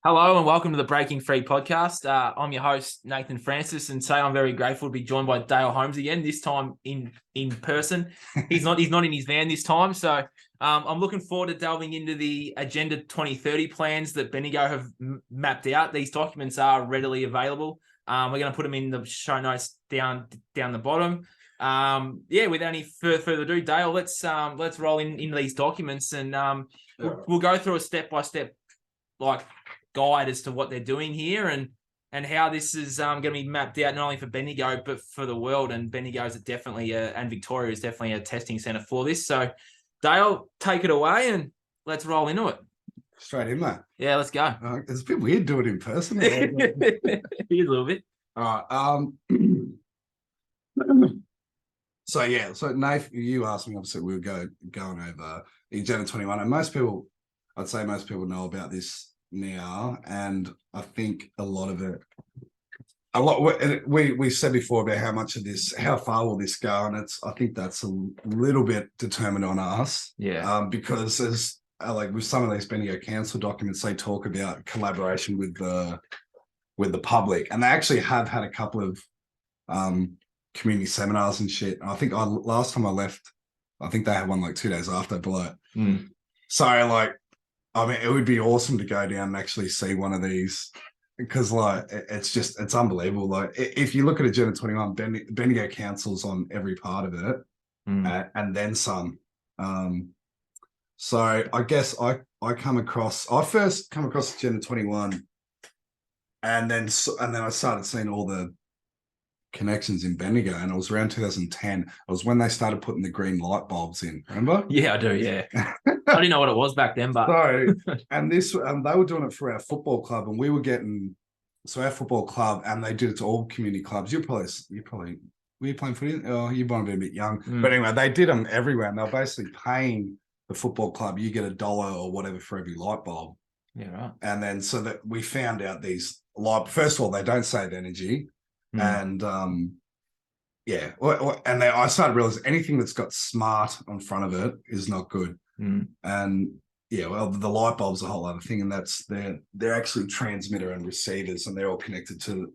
Hello and welcome to the Breaking Free podcast. I'm your host, Nathan Francis, and today I'm very grateful to be joined by Dale Holmes again, this time in person. He's not in his van this time, so I'm looking forward to delving into the Agenda 2030 plans that Bendigo have mapped out. These documents are readily available. We're going to put them in the show notes down the bottom. Without any further ado, Dale, let's roll into these documents and we'll go through a step-by-step guide as to what they're doing here and how this is going to be mapped out not only for Bendigo but for the world. And Bendigo is definitely and Victoria is definitely a testing centre for this. So Dale, take it away and let's roll into it. Straight in, mate. Yeah, let's go. It's a bit weird doing it in person. It is a little bit. All right. So Nath, you asked me, obviously we were going over Agenda 21, and I'd say most people know about this now, and I think we said before about how far will this go, and I think that's a little bit determined on us. Because as with some of these Bendigo Council documents, they talk about collaboration with the public, and they actually have had a couple of community seminars and shit. And I think last time I left, I think they had one 2 days after, but so it would be awesome to go down and actually see one of these, because it's unbelievable. If you look at Agenda 21, Bendigo Council's on every part of it, and then some. So I guess I first come across Agenda 21, and then I started seeing all the connections in Bendigo, and it was around 2010. It was when they started putting the green light bulbs in. Remember? Yeah, I do. Yeah, I didn't know what it was back then, but and they were doing it for our football club, and we were getting our football club, and they did it to all community clubs. You probably were you playing footy? Oh, you might be a bit young, but anyway, they did them everywhere, and they're basically paying the football club. You get $1 or whatever for every light bulb. Yeah, right. And then so that we found out these first of all, they don't save energy. And and I started realizing anything that's got smart on front of it is not good. And the light bulb's a whole other thing, and that's they're actually transmitter and receivers, and they're all connected to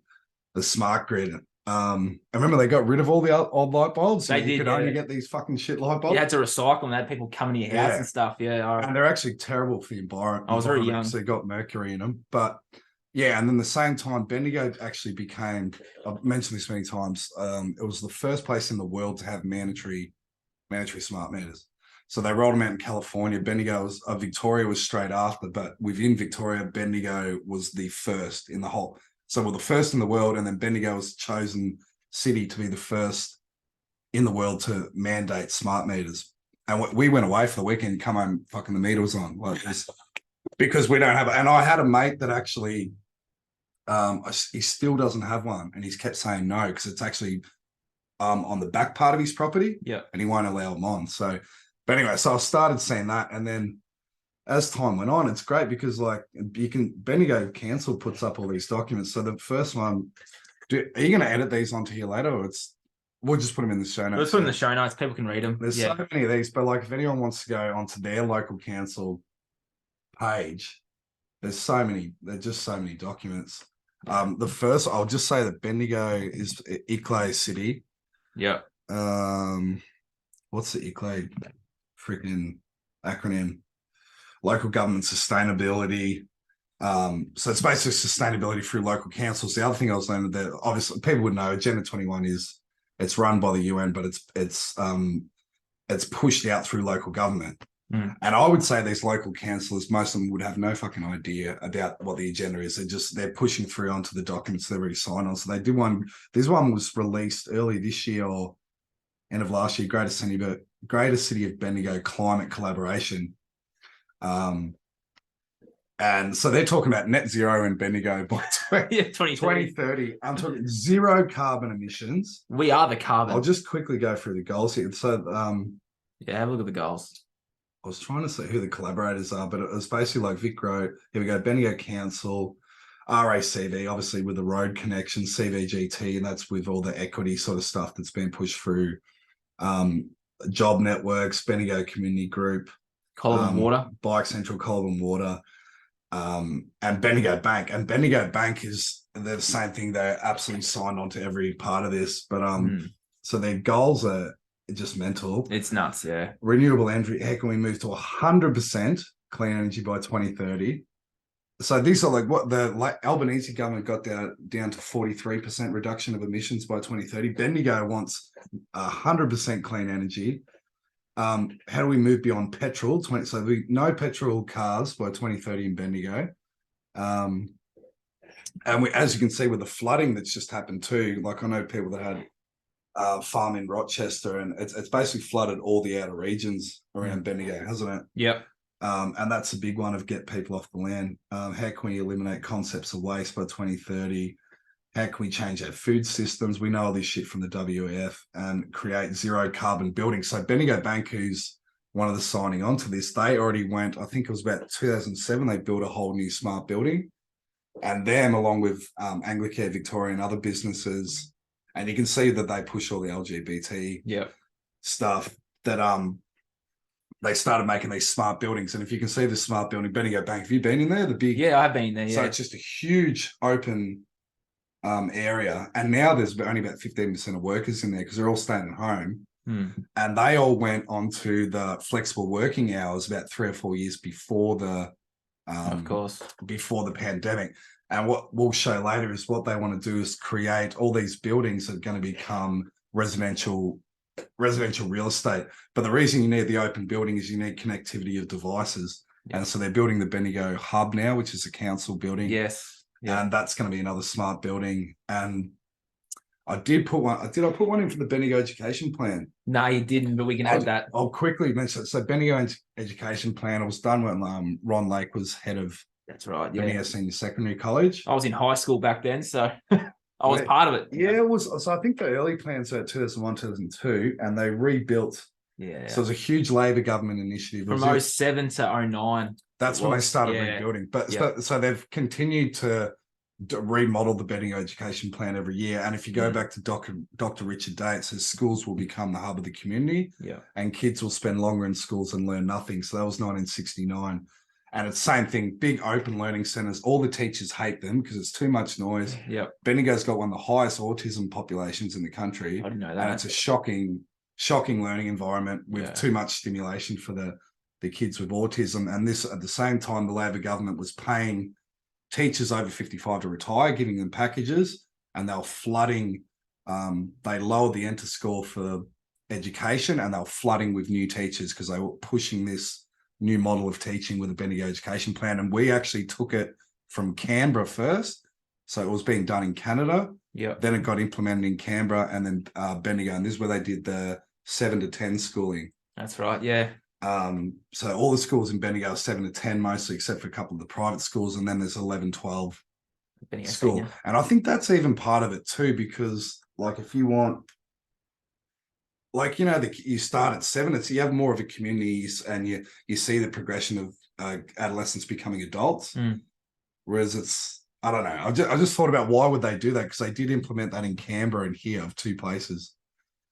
the smart grid. I remember they got rid of all the old light bulbs. You could only get these fucking shit light bulbs. You had to recycle them. They had people coming to your house and stuff. Yeah, and they're actually terrible for the environment. I was very young, so they got mercury in them, but. Yeah, and then the same time, Bendigo actually became, I've mentioned this many times, it was the first place in the world to have mandatory smart meters. So they rolled them out in California. Victoria was straight after, but within Victoria, Bendigo was the first in the whole. So we're the first in the world, and then Bendigo was chosen city to be the first in the world to mandate smart meters. And we went away for the weekend, come home, fucking the meter was on. Because we don't have it. And I had a mate that actually... he still doesn't have one, and he's kept saying no because it's actually on the back part of his property, and he won't allow them on. So, but anyway, so I started seeing that, and then as time went on, it's great because Bendigo Council puts up all these documents. So the first one, are you going to edit these onto here later, or we'll just put them in the show notes? Let's put them in the show notes. People can read them. There's so many of these, but if anyone wants to go onto their local council page, there's just so many documents. The first, I'll just say that Bendigo is ICLEI city. Yeah. What's the ICLEI freaking acronym? Local government sustainability. So it's basically sustainability through local councils. The other thing I was learning that obviously people would know, Agenda 21 it's run by the UN, but it's pushed out through local government. And I would say these local councillors, most of them would have no fucking idea about what the agenda is. They're pushing through onto the documents they've already signed on. So they did one. This one was released early this year or end of last year. Greater City of Bendigo Climate Collaboration. And so they're talking about net zero in Bendigo by 2030. I'm talking zero carbon emissions. We are the carbon. I'll just quickly go through the goals here. So have a look at the goals. I was trying to see who the collaborators are, but it was basically Vic Road. Here we go, Bendigo Council, RACV, obviously with the road connection, CVGT, and that's with all the equity sort of stuff that's been pushed through. Job networks, Bendigo Community Group, Colvin Water, Bike Central, Colvin Water. and Bendigo Bank. And Bendigo Bank they're the same thing. They're absolutely signed on to every part of this. But so their goals are just mental. It's nuts, yeah. Renewable energy. How can we move to 100% clean energy by 2030? So these are like what the Albanese government got down to 43% reduction of emissions by 2030. Bendigo wants 100% clean energy. How do we move beyond petrol? No petrol cars by 2030 in Bendigo. And as you can see with the flooding that's just happened too, like I know people that had farm in Rochester, and it's basically flooded all the outer regions around Bendigo, hasn't it? Yep. And that's a big one of get people off the land. How can we eliminate concepts of waste by 2030? How can we change our food systems? We know all this shit from the WEF and create zero carbon buildings. So Bendigo Bank, who's one of the signing on to this, they already went, I think it was about 2007, they built a whole new smart building. And them, along with Anglicare Victoria and other businesses, and you can see that they push all the LGBT stuff, that they started making these smart buildings. And if you can see the smart building, Bendigo Bank, have you been in there? The big, yeah, I've been there. Yeah. So it's just a huge open area, and now there's only about 15% of workers in there because they're all staying at home. And they all went onto the flexible working hours about 3 or 4 years before the before the pandemic. And what we'll show later is what they want to do is create all these buildings that are going to become residential real estate. But the reason you need the open building is you need connectivity of devices. And so they're building the Bendigo Hub now, which is a council building. Yes. Yeah. And that's going to be another smart building. And I did put one. Did I put one in for the Bendigo Education Plan? No, you didn't, but we can add that. I'll quickly mention it. So Bendigo Education Plan, it was done when Ron Lake was head of Bendigo Senior Secondary College. I was in high school back then, so I was part of it. Yeah, it was. So I think the early plans were 2001, 2002, and they rebuilt. Yeah. So it was a huge Labor government initiative. From 07 to 09. That's when they started rebuilding. But so they've continued to remodel the Bendigo Education Plan every year. And if you go back to Dr. Richard Day, it says schools will become the hub of the community, and kids will spend longer in schools and learn nothing. So that was 1969. And it's the same thing, big open learning centers. All the teachers hate them because it's too much noise. Bendigo's got one of the highest autism populations in the country. I didn't know that. And it's a shocking learning environment with too much stimulation for the kids with autism. And this, at the same time, the Labor government was paying teachers over 55 to retire, giving them packages, and they were flooding. They lowered the enter score for education, and they were flooding with new teachers because they were pushing this new model of teaching with the Bendigo Education Plan. And we actually took it from Canberra first. So it was being done in Canada. Then it got implemented in Canberra, and then Bendigo. And this is where they did the 7 to 10 schooling. That's right. Yeah. So all the schools in Bendigo are 7 to 10 mostly, except for a couple of the private schools. And then there's 11, 12 school. Senior. And I think that's even part of it too, because like if you want, like, you know, you start at 7, you have more of a community, and you see the progression of adolescents becoming adults. Whereas it's, I don't know. I just thought about why would they do that? Because they did implement that in Canberra and here, of 2 places.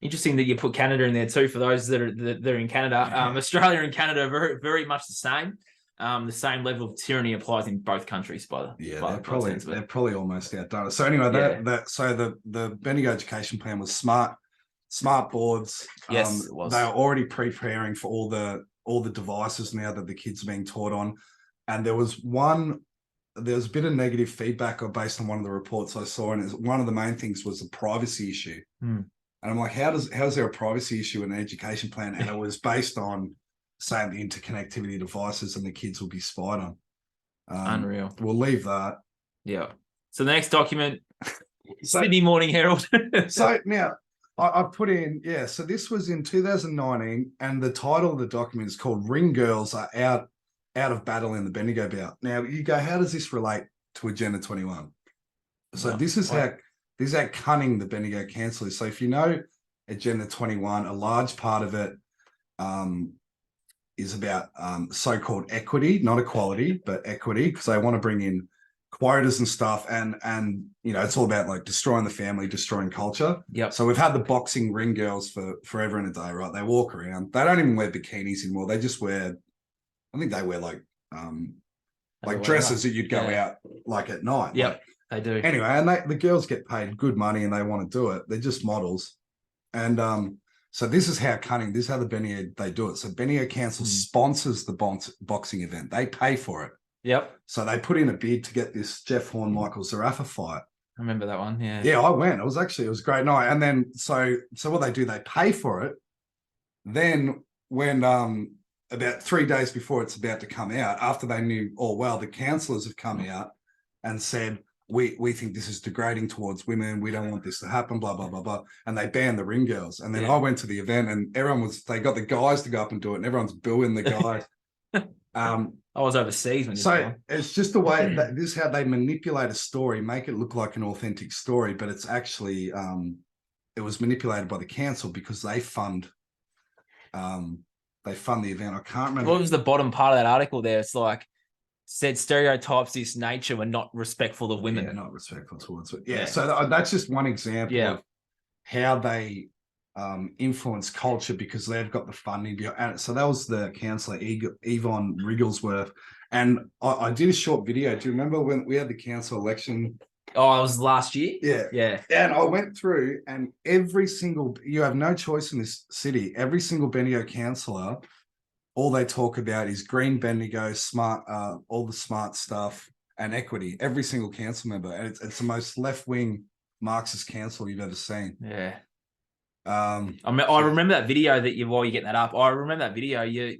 Interesting that you put Canada in there too. For those that are in Canada, Australia and Canada are very, very much the same. The same level of tyranny applies in both countries. They're probably almost outdone. So anyway, the Bendigo Education Plan was smart boards. Yes, it was. They were already preparing for all the devices now that the kids are being taught on. And there was a bit of negative feedback based on one of the reports I saw, and one of the main things was the privacy issue. And I'm like, how's there a privacy issue in an education plan? And it was based on saying the interconnectivity devices and the kids will be spied on. Unreal. We'll leave that. Yeah. So the next document, Sydney Morning Herald. So now I put in, so this was in 2019, and the title of the document is called Ring Girls Are Out of Battle in the Bendigo Belt. Now you go, how does this relate to Agenda 21? So this is how cunning the Bendigo Council is. So if you know Agenda 21, a large part of it is about so-called equity, not equality, but equity, because they want to bring in quotas and stuff, and you know, it's all about like destroying the family, destroying culture. So we've had the boxing ring girls for forever and a day, right? They walk around. They don't even wear bikinis anymore. They just wear, I think they wear like like well, dresses that you'd go yeah. out like at night. Yep, Like, they do. anyway, and the girls get paid good money and they want to do it. They're just models. And so this is how cunning, this is how the Benio, they do it. So Benio Council sponsors the boxing event. They pay for it. Yep. So they put in a bid to get this Jeff Horn, Michael Zarafa fight. I remember that one. Yeah. Yeah, I went. It was a great night. And then so what they do, they pay for it. Then when about 3 days before it's about to come out, after they knew, oh well, the councillors have come out and said, we think this is degrading towards women. We don't want this to happen, blah, blah, blah, blah. And they banned the ring girls. And then I went to the event and they got the guys to go up and do it. And everyone's booing the guys. I was overseas when so it's just the way that this is how they manipulate a story, make it look like an authentic story, but it's actually it was manipulated by the council because they fund the event. I can't remember. What was the bottom part of that article there? It's like said stereotypes this nature were not respectful of women. Yeah, not respectful towards it. Yeah, so that's just one example of how they influence culture because they've got the funding behind. And so that was the councillor Yvonne Rigglesworth, and I did a short video. Do you remember when we had the council election? Oh, it was last year. Yeah. And I went through, and every single, you have no choice in this city. Every single Bendigo councillor, all they talk about is green Bendigo, smart, all the smart stuff, and equity. Every single council member, and it's the most left wing Marxist council you've ever seen. Yeah. I remember that video while you're getting that up. I remember that video. You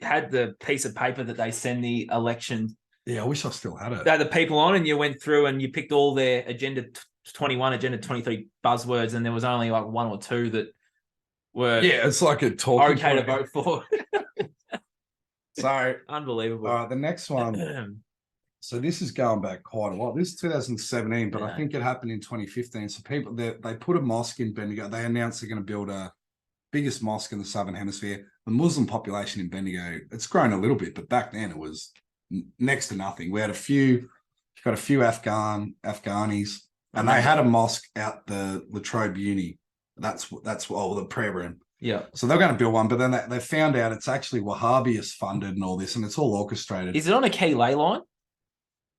had the piece of paper that they send the election. Yeah, I wish I still had it. They had the people on, and you went through and you picked all their Agenda 21, Agenda 23 buzzwords, and there was only like one or two that were it's like a talking okay to vote for. So unbelievable. All right, the next one. So this is going back quite a while. This is 2017, but I think it happened in 2015. So people they put a mosque in Bendigo. They announced they're going to build a biggest mosque in the Southern Hemisphere. The Muslim population in Bendigo, it's grown a little bit, but back then it was next to nothing. We had got a few Afghanis, and they had a mosque out the Latrobe Uni. That's the prayer room. Yeah. So they're going to build one, but then they found out it's actually Wahhabist funded and all this, and it's all orchestrated. Is it on a key ley line?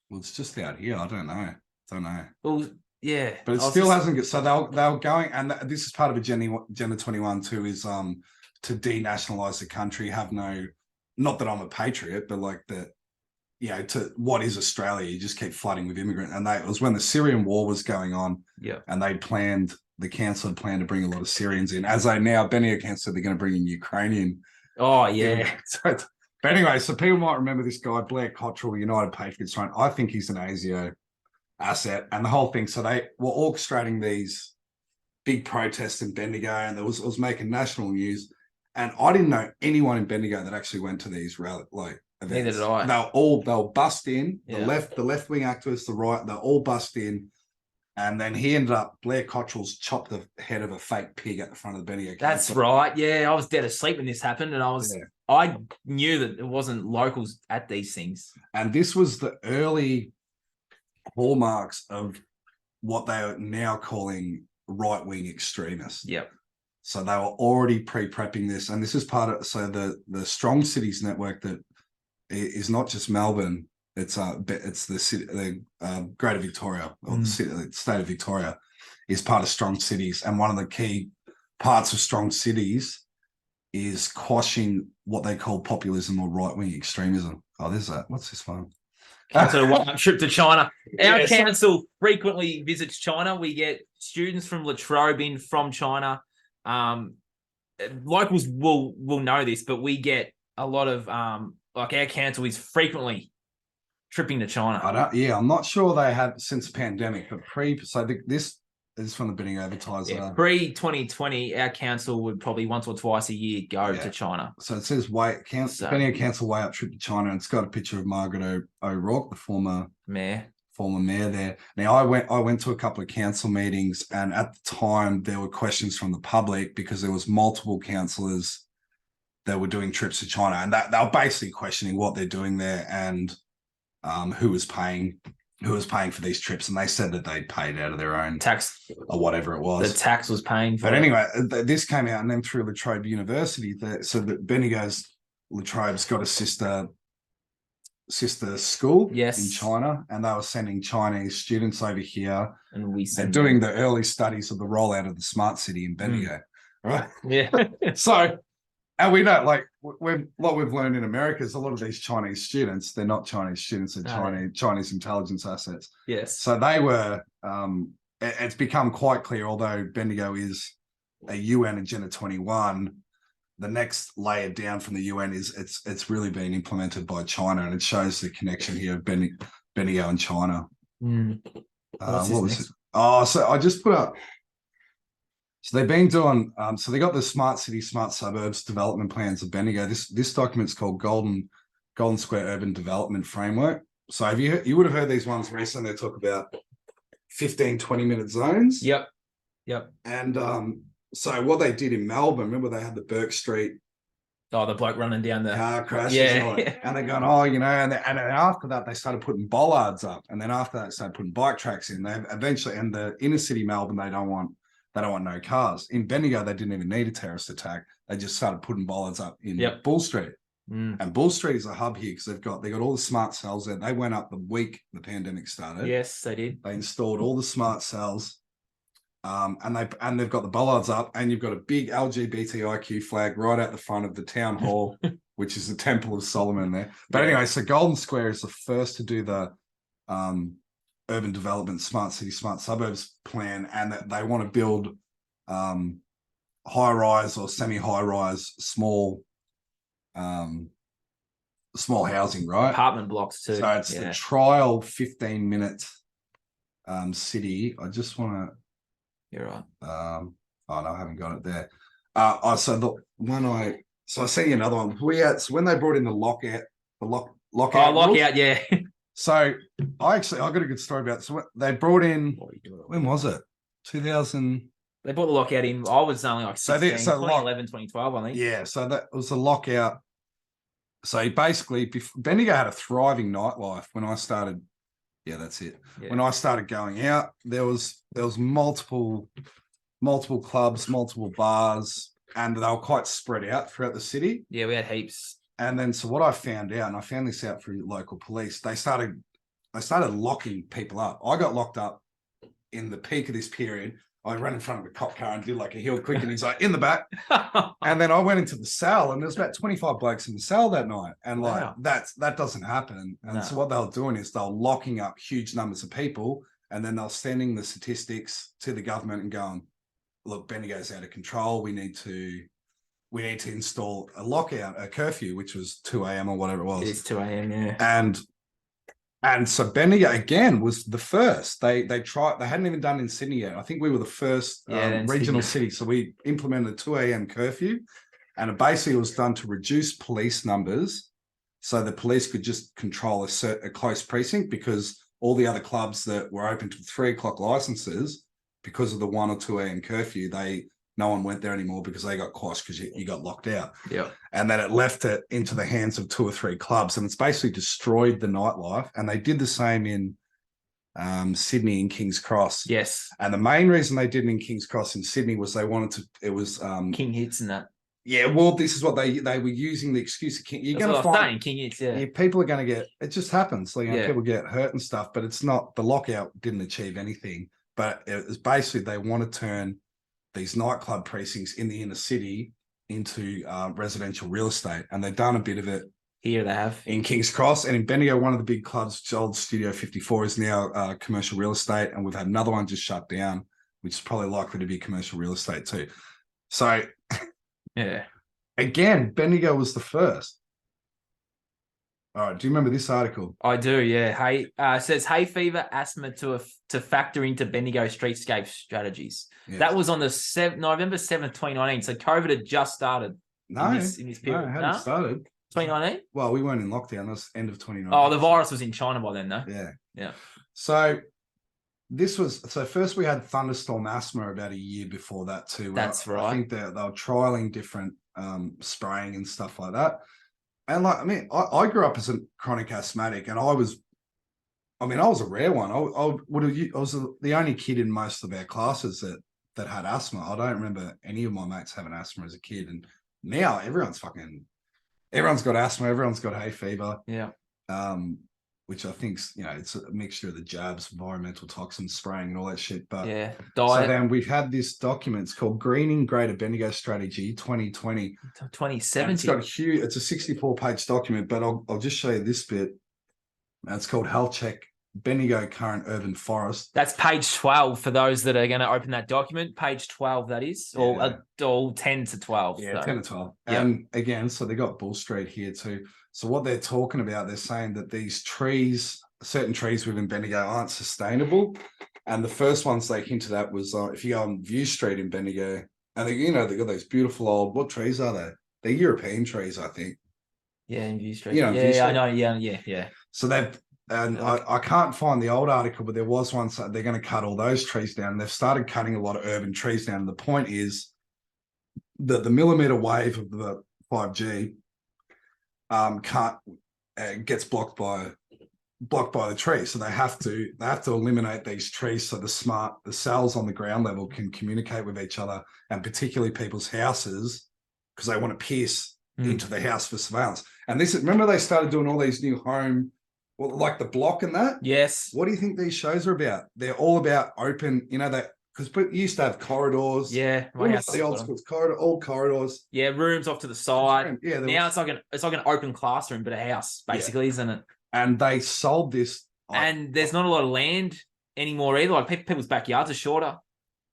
Well, it's just out here. I don't know. Well, yeah. But it still hasn't got, so they were going, and this is part of Agenda 21 too, is to denationalize the country, have no, not that I'm a patriot, but like that, to what is Australia? You just keep flooding with immigrants. And it was when the Syrian war was going on. Yeah. And the council had planned to bring a lot of Syrians in. As they now, Bendigo Council, they're going to bring in Ukrainian. Oh, yeah. But anyway, so people might remember this guy, Blair Cottrell, United Patriots Front. I think he's an ASIO asset, and the whole thing. So they were orchestrating these big protests in Bendigo, and it was making national news. And I didn't know anyone in Bendigo that actually went to these events. Neither did I. They'll bust in. The left wing activists, the right, they're all bust in. And then Blair Cottrell's chopped the head of a fake pig at the front of the Bendigo Council. That's right. Yeah, I was dead asleep when this happened, and I knew that it wasn't locals at these things. And this was the early hallmarks of what they are now calling right-wing extremists. Yep. So they were already pre-prepping this, and this is part of the Strong Cities network that is not just Melbourne. It's the city, the Greater Victoria, or the state of Victoria, is part of Strong Cities, and one of the key parts of Strong Cities is quashing what they call populism or right-wing extremism. Oh, there's that. What's this one? Cancel a one trip to China. Our council frequently visits China. We get students from Latrobe in from China. Locals will know this, but we get a lot of our council is frequently tripping to China. I'm not sure they have since pandemic, but this is from the Bendigo Advertiser. Yeah, pre-2020, our council would probably once or twice a year go to China. So it says Bendigo Council way up trip to China, and it's got a picture of Margaret O'Rourke, the former mayor there. Now I went to a couple of council meetings, and at the time there were questions from the public because there was multiple councillors that were doing trips to China, and they were basically questioning what they're doing there and who was paying for these trips, and they said that they paid out of their own tax or whatever it was. The tax was paying for it. But anyway, this came out, and then through Latrobe University, so that Bendigo's Latrobe's got a sister sister school Yes. in China, and they were sending Chinese students over here. And we They're doing the early studies of the rollout of the smart city in Bendigo, right? Yeah. So, and we know, like, what we've learned in America is a lot of these Chinese students, they're not Chinese students, they're Chinese intelligence assets. Yes. So they were, it's become quite clear, although Bendigo is a UN Agenda 21, the next layer down from the UN is it's really been implemented by China, and it shows the connection here of Bendigo and China. What was it? Oh, so I just put up. So they've been doing. So they got the smart city, smart suburbs development plans of Bendigo. This document's called Golden Square Urban Development Framework. So have you would have heard these ones recently? They talk about 15, 20-minute zones. Yep. And so what they did in Melbourne, remember they had the Burke Street. Oh, the bloke running down the car crashes. Yeah. And they're going, and then after that, they started putting bollards up. And then after that, they started putting bike tracks in. They eventually, and the inner city Melbourne, they don't want no cars. In Bendigo, they didn't even need a terrorist attack. They just started putting bollards up in Bull Street. And Bull Street is a hub here because they got all the smart cells there. They went up the week the pandemic started. Yes, they did. They installed all the smart cells. And they've got the bollards up, and you've got a big LGBTIQ flag right out the front of the town hall, which is the Temple of Solomon there. But anyway, so Golden Square is the first to do the urban development, smart city, smart suburbs plan, and that they want to build high-rise or semi-high-rise small housing, right? Apartment blocks too. So it's the trial 15-minute city. I just want to. You're right. Oh no, I haven't got it there. I sent you another one. So when they brought in the lockout. Lockout, yeah. So I got a good story about it. So they brought in, when was it? 2000. They brought the lockout in. I was only like 16, 2011, 2012, I think. Yeah, so that was the lockout. So basically, Bendigo had a thriving nightlife when I started. Yeah, that's it. Yeah. When I started going out, there was multiple clubs, multiple bars, and they were quite spread out throughout the city. Yeah, we had heaps. And then, so what I found out, and I found this out through local police, they started locking people up. I got locked up in the peak of this period. I ran in front of a cop car and did like a heel quick, and he's like, in the back. And then I went into the cell, and there's about 25 blokes in the cell that night. And like, that doesn't happen. And so what they were doing is they were locking up huge numbers of people, and then they're sending the statistics to the government and going, look, Bendigo's out of control. We need to install a curfew, which was 2 a.m. or whatever it was. It is 2 a.m., yeah. And so Bendigo again was the first. They hadn't even done it in Sydney yet. I think we were the first regional city. So we implemented a 2 a.m. curfew, and it basically was done to reduce police numbers, so the police could just control a close precinct, because all the other clubs that were open to 3 o'clock licenses, because of the 1 or 2 a.m. curfew, no one went there anymore because they got quashed because you got locked out. Yeah. And then it left it into the hands of 2 or 3 clubs, and it's basically destroyed the nightlife. And they did the same in Sydney and King's Cross. Yes. And the main reason they did it in King's Cross in Sydney was they wanted to, it was King Hits and that. Yeah, well, this is what they were using the excuse of King. You're going to find King Hits, yeah. People are going to get, it just happens. Like, people get hurt and stuff, but it's not, the lockout didn't achieve anything. But it was basically, they want to turn these nightclub precincts in the inner city into residential real estate. And they've done a bit of it. Here they have. In King's Cross and in Bendigo, one of the big clubs, old Studio 54, is now commercial real estate. And we've had another one just shut down, which is probably likely to be commercial real estate too. So, yeah. Again, Bendigo was the first. All right. Do you remember this article? I do, yeah. Hey, says hay fever, asthma to factor into Bendigo streetscape strategies. Yes. That was on the November 7th, 2019. So COVID had just started. In this period. No, it hadn't started. 2019? Well, we weren't in lockdown. That was end of 2019. Oh, the virus was in China by then, though. Yeah. Yeah. So first we had thunderstorm asthma about a year before that too. That's right. I think they were trialing different spraying and stuff like that. And like, I mean, I grew up as a chronic asthmatic, and I was a rare one. I was the only kid in most of our classes that had asthma. I don't remember any of my mates having asthma as a kid. And now everyone's got asthma. Everyone's got hay fever. Yeah. which I think's, it's a mixture of the jabs, environmental toxin spraying, and all that shit. But Yeah. so Diet. then we've had this document. It's called Greening Greater Bendigo Strategy 2020. 2070. It's got a huge. It's a 64-page document, but I'll just show you this bit. It's called Health Check Bendigo Current Urban Forest. That's page 12 for those that are going to open that document. Page 12, that is, or 10 to 12. Yeah, so. 10 to 12. Yep. And again, so they got Bull Street here too. So what they're talking about, they're saying that these trees, certain trees within Bendigo aren't sustainable. And the first ones they hinted at was if you go on View Street in Bendigo, and they've got those beautiful old, what trees are they? They're European trees, I think. Yeah, in View Street. View Yeah, Street. I know. Yeah. So they've, and I can't find the old article, but there was one. So they're going to cut all those trees down. They've started cutting a lot of urban trees down. And the point is that the millimeter wave of the 5G gets blocked by the tree. So they have to eliminate these trees so the cells on the ground level can communicate with each other, and particularly people's houses, because they want to pierce into the house for surveillance. And remember they started doing all these new home, like the block and that. Yes. What do you think these shows are about? They're all about open, that because you used to have corridors. Yeah, the old school old corridors. Yeah, rooms off to the side. Yeah, now it's like an open classroom, but a house, basically, isn't it? And they sold this. And there's not a lot of land anymore either. Like people's backyards are shorter.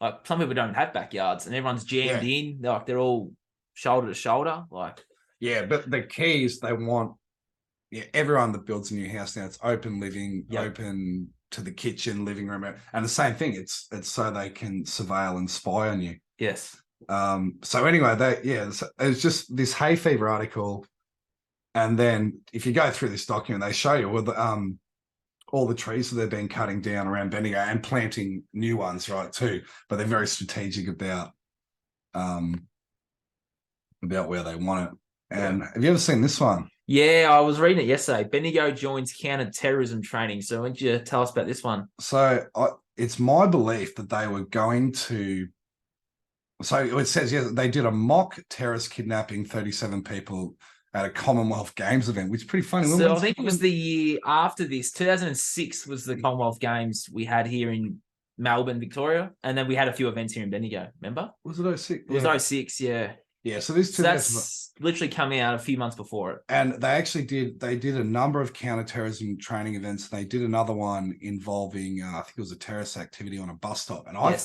Like some people don't have backyards, and everyone's jammed in. Like they're all shoulder to shoulder. Like but the key is they want everyone that builds a new house now, it's open living, open to the kitchen, living room, and the same thing. It's so they can surveil and spy on you. Yes. So anyway, it's just this hay fever article, and then if you go through this document, they show you all the trees that they've been cutting down around Bendigo and planting new ones, right, too. But they're very strategic about where they want it. And have you ever seen this one? Yeah, I was reading it yesterday. Bendigo joins counter-terrorism training. So why don't you tell us about this one? So it's my belief that they were going to. So it says, they did a mock terrorist kidnapping 37 people at a Commonwealth Games event, which is pretty funny. So I think it was the year after this. 2006 was the Commonwealth Games we had here in Melbourne, Victoria. And then we had a few events here in Bendigo, remember? Was it 06? It was 06, yeah. Yeah, so that's literally coming out a few months before it. And they did a number of counterterrorism training events. They did another one involving, I think it was a terrorist activity on a bus stop. And I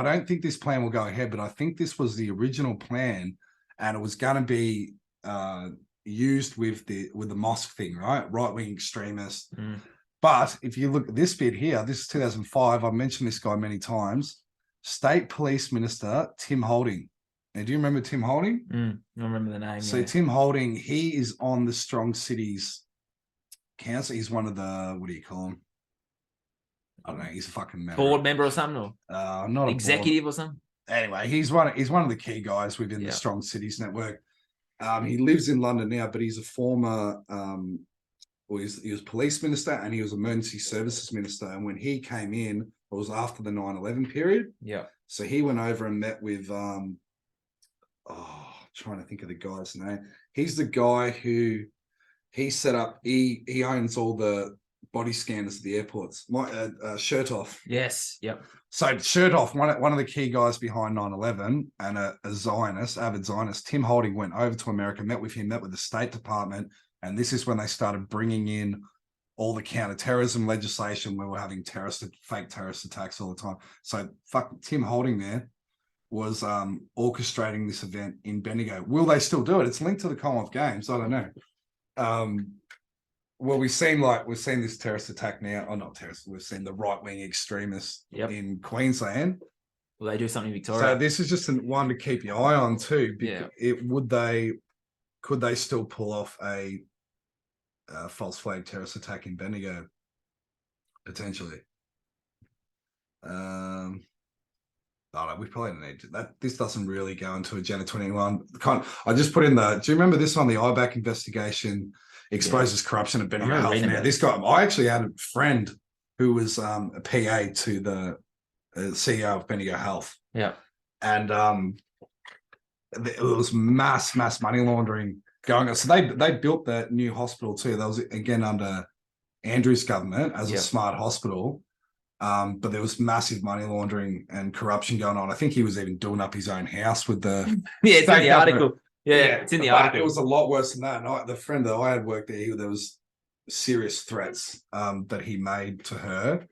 don't think this plan will go ahead, but I think this was the original plan, and it was going to be used with the mosque thing, right-wing extremists. But if you look at this bit here, this is 2005. I've mentioned this guy many times. State Police Minister Tim Holding. Now, do you remember Tim Holding? I remember the name. So Tim Holding, he is on the Strong Cities Council. He's one of the, what do you call him? I don't know. He's a fucking member. Board member or something? Or not executive or something? Anyway, he's one of the key guys within the Strong Cities network. He lives in London now, but he's a former, he was police minister and he was emergency services minister. And when he came in, it was after the 9/11 period. Yeah. So he went over and met with, trying to think of the guy's name. He's the guy who he set up. He owns all the body scanners at the airports. Chertoff. Yes. Yep. So Chertoff, one of the key guys behind 9/11 and a Zionist, avid Zionist, Tim Holding went over to America, met with the State Department, and this is when they started bringing in all the counterterrorism legislation where we're having fake terrorist attacks all the time. So Tim Holding there was orchestrating this event in Bendigo. Will they still do it? It's linked to the Commonwealth Games. I don't know. Well, we've seen this terrorist attack now. Oh, not terrorist. We've seen the right-wing extremists in Queensland. Will they do something in Victoria? So this is just one to keep your eye on too. Could they still pull off a false flag terrorist attack in Bendigo? Potentially. I don't know, we probably need to. This doesn't really go into Agenda 21. I just put in do you remember this one? The IBAC investigation exposes corruption at Bendigo Health. Now, this guy, I actually had a friend who was a PA to the CEO of Bendigo Health. Yeah. And it was mass money laundering going on. So they built that new hospital too. That was again under Andrew's government as a smart hospital. But there was massive money laundering and corruption going on. I think he was even doing up his own house with the it's in the article. Yeah, it's in the article. It was a lot worse than that. And the friend that I had worked there, was serious threats that he made to her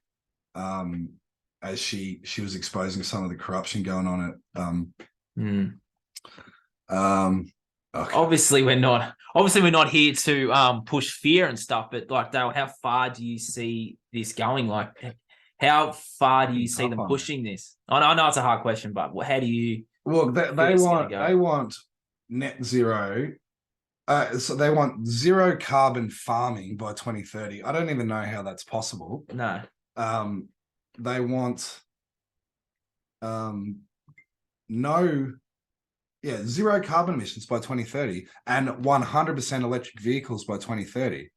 as she was exposing some of the corruption going on at okay. Obviously we're not here to push fear and stuff, but like, Dale, how far do you see this going? Like, how far do you see them pushing this? I know it's a hard question, but how do you? Well, they want net zero. So they want zero carbon farming by 2030. I don't even know how that's possible. No. They want zero carbon emissions by 2030 and 100% electric vehicles by 2030.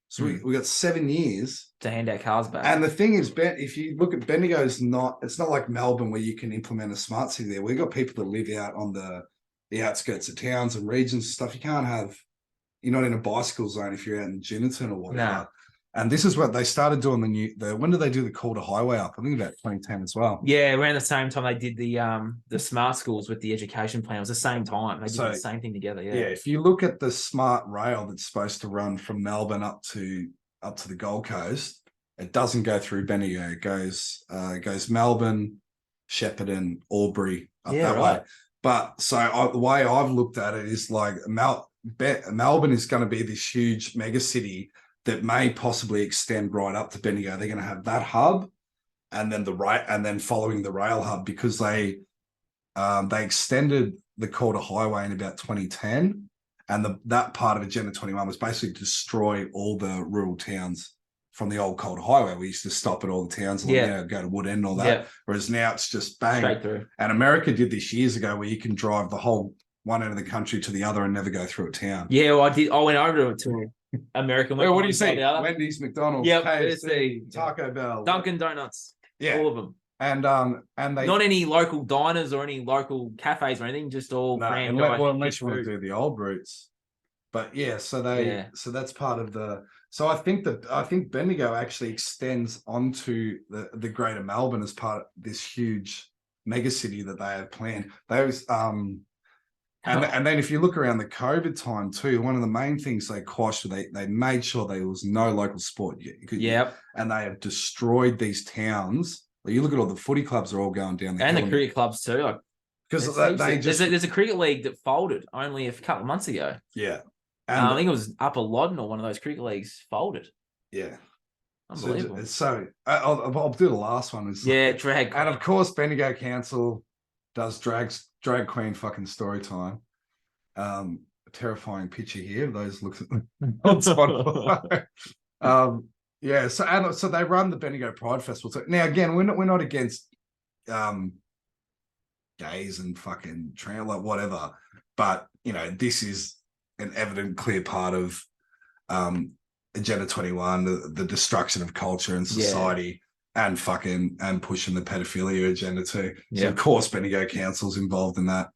So we got 7 years to hand out cars back. And the thing is, if you look at Bendigo, it's not like Melbourne where you can implement a smart city there. We've got people that live out on the outskirts of towns and regions and stuff. You're not in a bicycle zone if you're out in Ginnerton or whatever. No. And this is what they started doing when did they do the Calder Highway up? I think about 2010 as well. Yeah, around the same time they did the smart schools with the education plan. It was the same time. They did the same thing together. Yeah. Yeah. If you look at the smart rail that's supposed to run from Melbourne up to the Gold Coast, it doesn't go through Bendigo. It goes Melbourne, Shepparton, Albury up that way. But the way I've looked at it is like Melbourne is going to be this huge mega city that may possibly extend right up to Bendigo. They're going to have that hub, and then following the rail hub, because they extended the Calder Highway in about 2010, and that part of Agenda 21 was basically to destroy all the rural towns from the old Calder Highway. We used to stop at all the towns, go to Woodend and all that. Yeah. Whereas now it's just bang. Straight through. And America did this years ago, where you can drive the whole one end of the country to the other and never go through a town. Yeah, well, I went over to American. Well, what do you see? Wendy's, McDonald's, KFC, Taco Bell, Dunkin' Donuts, all of them. And they not any local diners or any local cafes or anything, just all unless you want to do the old routes. But yeah, so that's part of the. So I think Bendigo actually extends onto the Greater Melbourne as part of this huge mega city that they have planned. Those And then if you look around the COVID time too, one of the main things they quashed, they made sure there was no local sport. And they have destroyed these towns. You look at all the footy clubs are all going down there. And the cricket clubs too. Because there's a cricket league that folded only a couple of months ago. Yeah. And I think it was Upper Loddon or one of those cricket leagues folded. Yeah. Unbelievable. So I'll do the last one. Drag. And of course, Bendigo Council does drag queen fucking story time. A terrifying picture here. Those looks on Spotify. So they run the Bendigo Pride Festival. So now again, we're not against gays and fucking trans, like whatever. But this is an evident, clear part of Agenda 21, the destruction of culture and society. And pushing the pedophilia agenda too. So of course Bendigo Council's involved in that.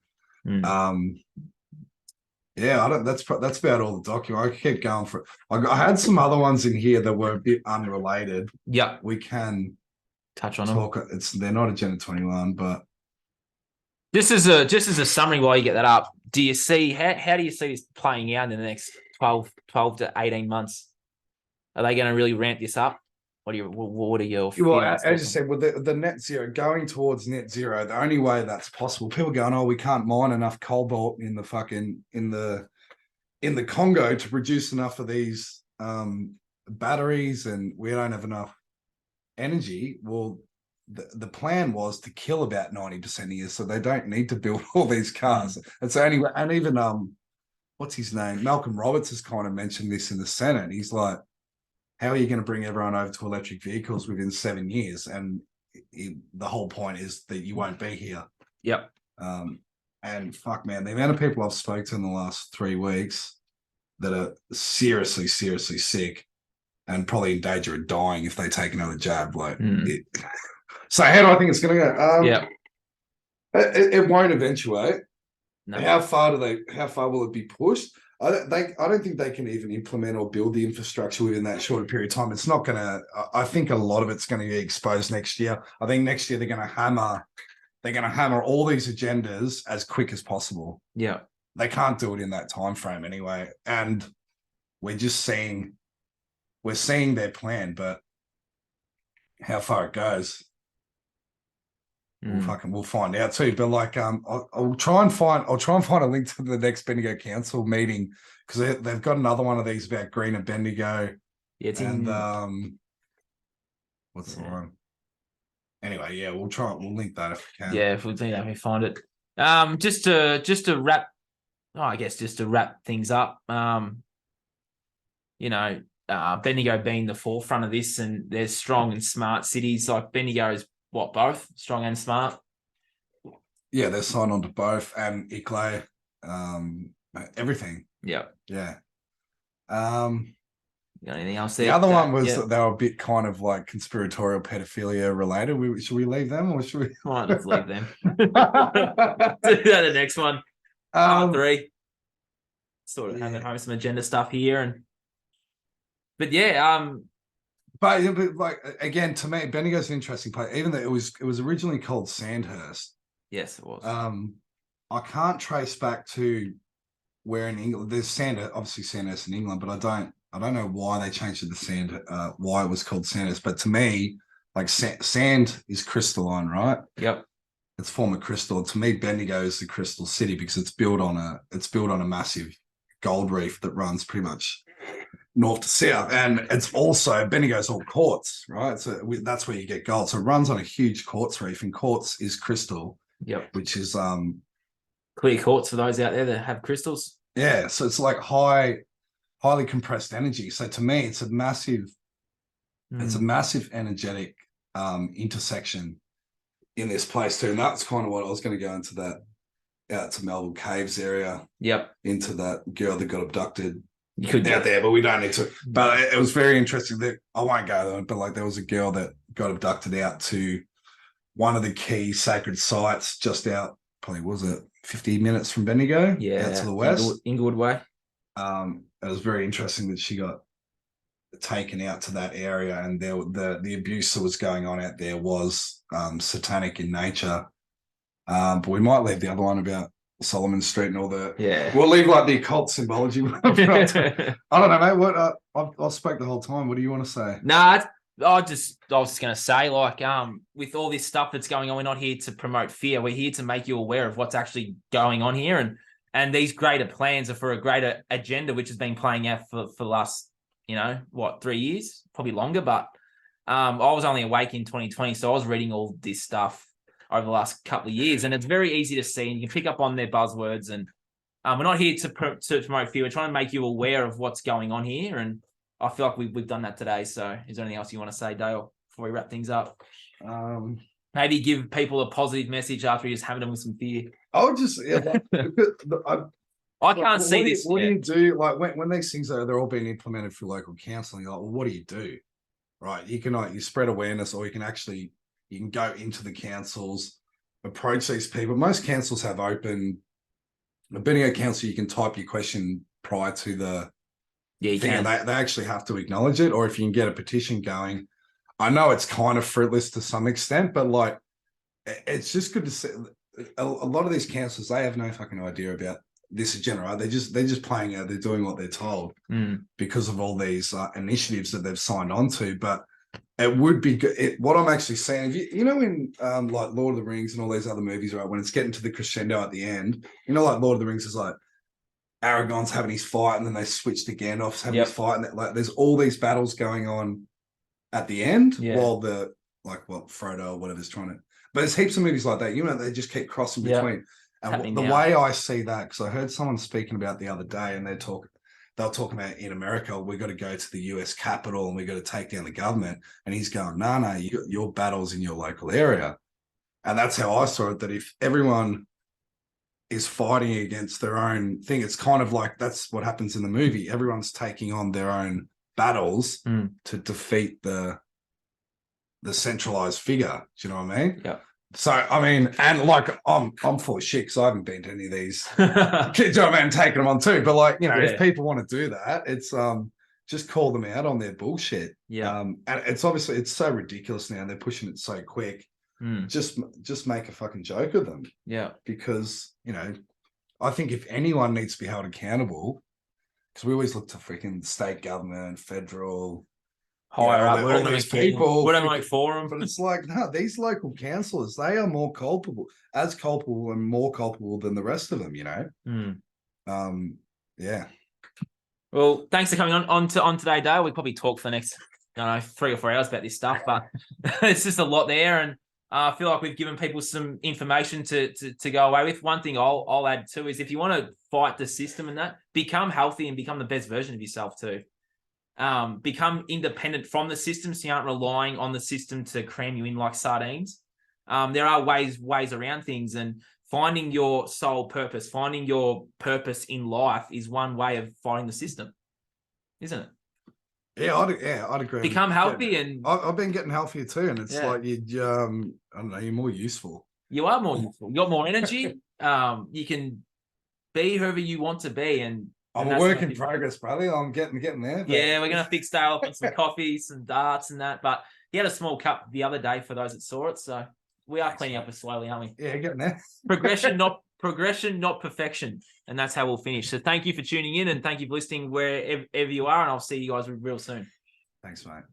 That's about all the document. I keep going for it. I had some other ones in here that were a bit unrelated. Yeah, we can touch on them. They're not Agenda 21, but just as a summary while you get that up, do you see how do you see this playing out in the next 12 to 18 months? Are they going to really ramp this up? What are your feelings? Well, as you said, with the net zero, going towards net zero, the only way that's possible, people going, we can't mine enough cobalt in the Congo to produce enough of these batteries, and we don't have enough energy. Well, the plan was to kill about 90% of you, so they don't need to build all these cars. It's only, and even what's his name? Malcolm Roberts has kind of mentioned this in the Senate. He's like, how are you going to bring everyone over to electric vehicles within 7 years? And the whole point is that you won't be here. Yep. And fuck, man, the amount of people I've spoken to in the last 3 weeks that are seriously, seriously sick and probably in danger of dying if they take another jab. So how do I think it's going to go? It won't eventuate. No. How far will it be pushed? I don't think they can even implement or build the infrastructure within that short period of time. It's not gonna. I think a lot of it's going to be exposed next year. I think next year they're going to hammer all these agendas as quick as possible. Yeah, they can't do it in that time frame anyway, and we're seeing their plan, but how far it goes, we'll find out too. But like, I'll try and find a link to the next Bendigo Council meeting, because they've got another one of these about Green and Bendigo. Yeah, it's and in... what's the one? Anyway, yeah, we'll link that if we can. Yeah, if we find it. Just to wrap, I guess just to wrap things up. Bendigo being the forefront of this, and there's strong and smart cities. Like Bendigo is what, both strong and smart. Yeah, they're signed on to both, and ICLE, everything. Yeah. Got anything else there? The other one was that they were a bit kind of like conspiratorial pedophilia related. Should we leave them, or should we? Let's leave them. The next one, part 3. Sort of having home some agenda stuff here, but like again, to me, Bendigo's an interesting place. Even though it was originally called Sandhurst. Yes, it was. I can't trace back to where in England. There's obviously Sandhurst in England, but I don't know why they changed it to why it was called Sandhurst. But to me, like sand is crystalline, right? Yep. It's form of crystal. To me, Bendigo is the crystal city because it's built on a massive gold reef that runs pretty much north to south, and it's also Bendigo's all quartz, right? So that's where you get gold. So it runs on a huge quartz reef, and quartz is crystal. Yep. Which is clear quartz for those out there that have crystals. Yeah, so it's like highly compressed energy. So to me, it's a massive energetic intersection in this place too. And that's kind of what I was going to go into, that out to Melville Caves area. Yep. Into that girl that got abducted. You could out there, but we don't need to. But it was very interesting that I won't go there, but like there was a girl that got abducted out to one of the key sacred sites just out, probably was it 50 minutes from Bendigo? Yeah, out to the west. Inglewood way. It was very interesting that she got taken out to that area, and the abuse that was going on out there was satanic in nature. But we might leave the other one about Solomon Street and all the... Yeah. We'll leave like the occult symbology. I don't know, mate. What I'll speak the whole time. What do you want to say? Nah, I was just going to say, like, with all this stuff that's going on, we're not here to promote fear. We're here to make you aware of what's actually going on here. And these greater plans are for a greater agenda, which has been playing out for the last, 3 years, probably longer. But I was only awake in 2020, so I was reading all this stuff over the last couple of years, and it's very easy to see, and you can pick up on their buzzwords. And we're not here to promote fear. We're trying to make you aware of what's going on here, and I feel like we've done that today. So is there anything else you want to say, Dale, before we wrap things up? Maybe give people a positive message after you just having them with some fear. I would just, I can't see this. What do you do? Like when these things they're all being implemented through local counselling, you're like, well, what do you do? Right. You can you spread awareness, or you can go into the councils, approach these people. Most councils have open, the Bendigo Council, you can type your question prior to the thing, and they actually have to acknowledge it. Or if you can get a petition going, I know it's kind of fruitless to some extent, but like, it's just good to see a lot of these councils, they have no fucking idea about this agenda, right? They're just playing out, they're doing what they're told because of all these initiatives that they've signed on to. But it would be good. What I'm actually saying, in like Lord of the Rings and all these other movies, right, when it's getting to the crescendo at the end, like Lord of the Rings is like Aragorn's having his fight, and then they switch to Gandalf's having his fight, and like there's all these battles going on at the end while Frodo or whatever's trying to. But there's heaps of movies like that, they just keep crossing between. And the way I see that, because I heard someone speaking about the other day, and they were talking about in America, we've got to go to the US Capitol and we've got to take down the government. And he's going, no, your battle's in your local area. And that's how I saw it, that if everyone is fighting against their own thing, it's kind of like that's what happens in the movie. Everyone's taking on their own battles to defeat the centralized figure. Do you know what I mean? Yeah. So I mean, and like I'm full of shit because I haven't been to any of these. Do you know what I mean? Taking them on too, but like Yeah. if people want to do that, it's just call them out on their bullshit. Yeah. And it's obviously it's so ridiculous now. They're pushing it so quick. Mm. Just make a fucking joke of them. Yeah. Because I think if anyone needs to be held accountable, because we always look to freaking state government, federal, Higher up, all these people, whatever forum. but it's like, no, these local councillors, they are more culpable, as culpable and more culpable than the rest of them, Yeah. Well, thanks for coming on today, Dale. We probably talk for the next, 3 or 4 hours about this stuff, but it's just a lot there, and I feel like we've given people some information to go away with. One thing I'll add too is if you want to fight the system and that, become healthy and become the best version of yourself too. Become independent from the system, so you aren't relying on the system to cram you in like sardines. There are ways around things, and finding your sole purpose, finding your purpose in life is one way of fighting the system, isn't it? Yeah, I'd agree. Become healthy, and I've been getting healthier too, and it's like I don't know, you're more useful. You are more useful. You got more energy. You can be whoever you want to be, and I'm a work in progress, brother. I'm getting there. But... Yeah, we're gonna fix Dale up on some coffee, some darts, and that. But he had a small cup the other day for those that saw it, so we are cleaning up slowly, aren't we? Yeah, getting there. Progression, not perfection, and that's how we'll finish. So thank you for tuning in, and thank you for listening wherever you are, and I'll see you guys real soon. Thanks, mate.